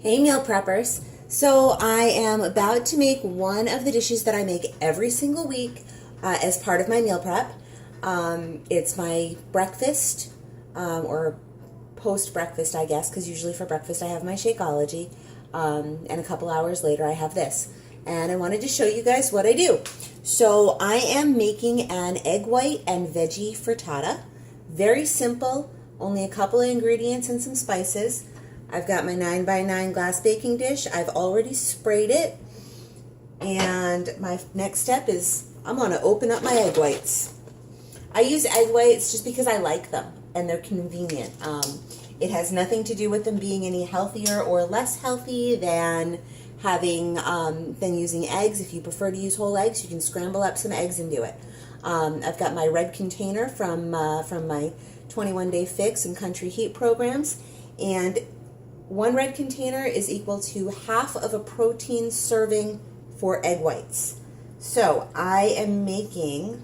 Hey meal preppers. So I am about to make one of the dishes that I make every single week as part of my meal prep. It's my breakfast or post breakfast, I guess, because usually for breakfast I have my Shakeology, and a couple hours later I have this. And I wanted to show you guys what I do. So I am making an egg white and veggie frittata. Very simple, only a couple of ingredients and some spices. I've got my 9x9 glass baking dish. I've already sprayed it. And my next step is I'm going to open up my egg whites. I use egg whites just because I like them and they're convenient. It has nothing to do with them being any healthier or less healthy than using eggs. If you prefer to use whole eggs, you can scramble up some eggs and do it. I've got my red container from my 21-day fix and country heat programs, and one red container is equal to half of a protein serving for egg whites. So I am making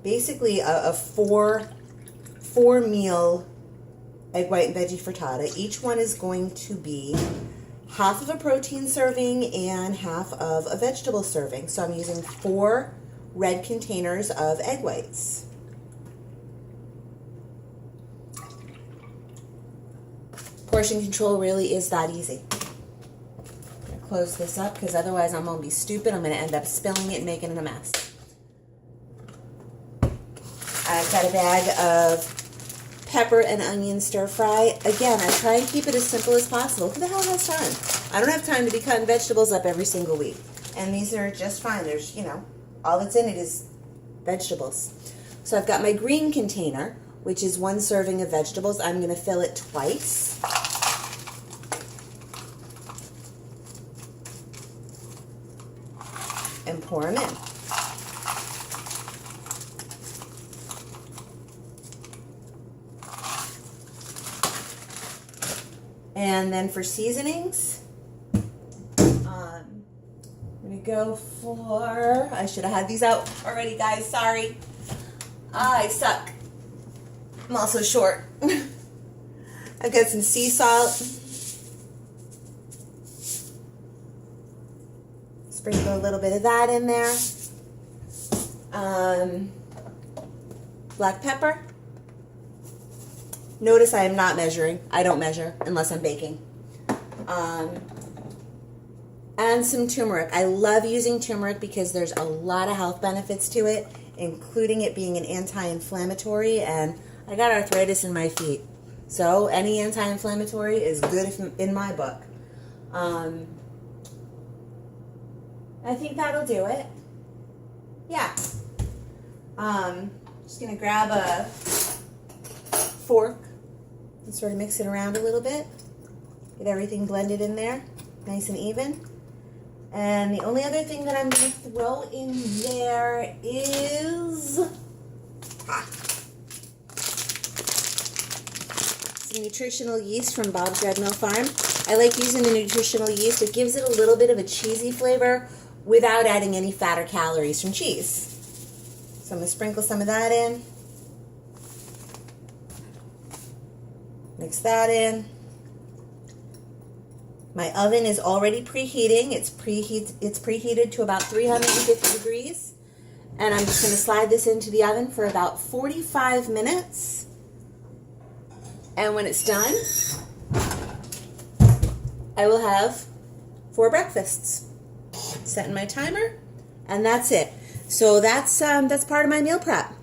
basically a four meal egg white and veggie frittata. Each one is going to be half of a protein serving and half of a vegetable serving. So I'm using 4 red containers of egg whites. Portion control really is that easy. I'm going to close this up because otherwise I'm going to be stupid. I'm going to end up spilling it and making it a mess. I've got a bag of pepper and onion stir fry. Again, I try and keep it as simple as possible. Who the hell has time? I don't have time to be cutting vegetables up every single week. And these are just fine. There's, all that's in it is vegetables. So I've got my green container, which is 1 serving of vegetables. I'm going to fill it twice. And pour them in. And then for seasonings, I'm going to go for, I should have had these out already, guys, sorry. I suck. I'm also short. I've got some sea salt. Sprinkle a little bit of that in there. Black pepper. Notice I am not measuring. I don't measure unless I'm baking. And some turmeric. I love using turmeric because there's a lot of health benefits to it, including it being an anti-inflammatory, and I got arthritis in my feet. So any anti-inflammatory is good in my book. I think that'll do it. Yeah. Just gonna grab a fork and sort of mix it around a little bit. Get everything blended in there, nice and even. And the only other thing that I'm gonna throw in there is some nutritional yeast from Bob's Red Mill Farm. I like using the nutritional yeast. It gives it a little bit of a cheesy flavor without adding any fat or calories from cheese. So I'm going to sprinkle some of that in. Mix that in. My oven is already preheating. It's preheated to about 350 degrees. And I'm just going to slide this into the oven for about 45 minutes. And when it's done, I will have 4 breakfasts. Setting my timer, and that's it. So that's part of my meal prep.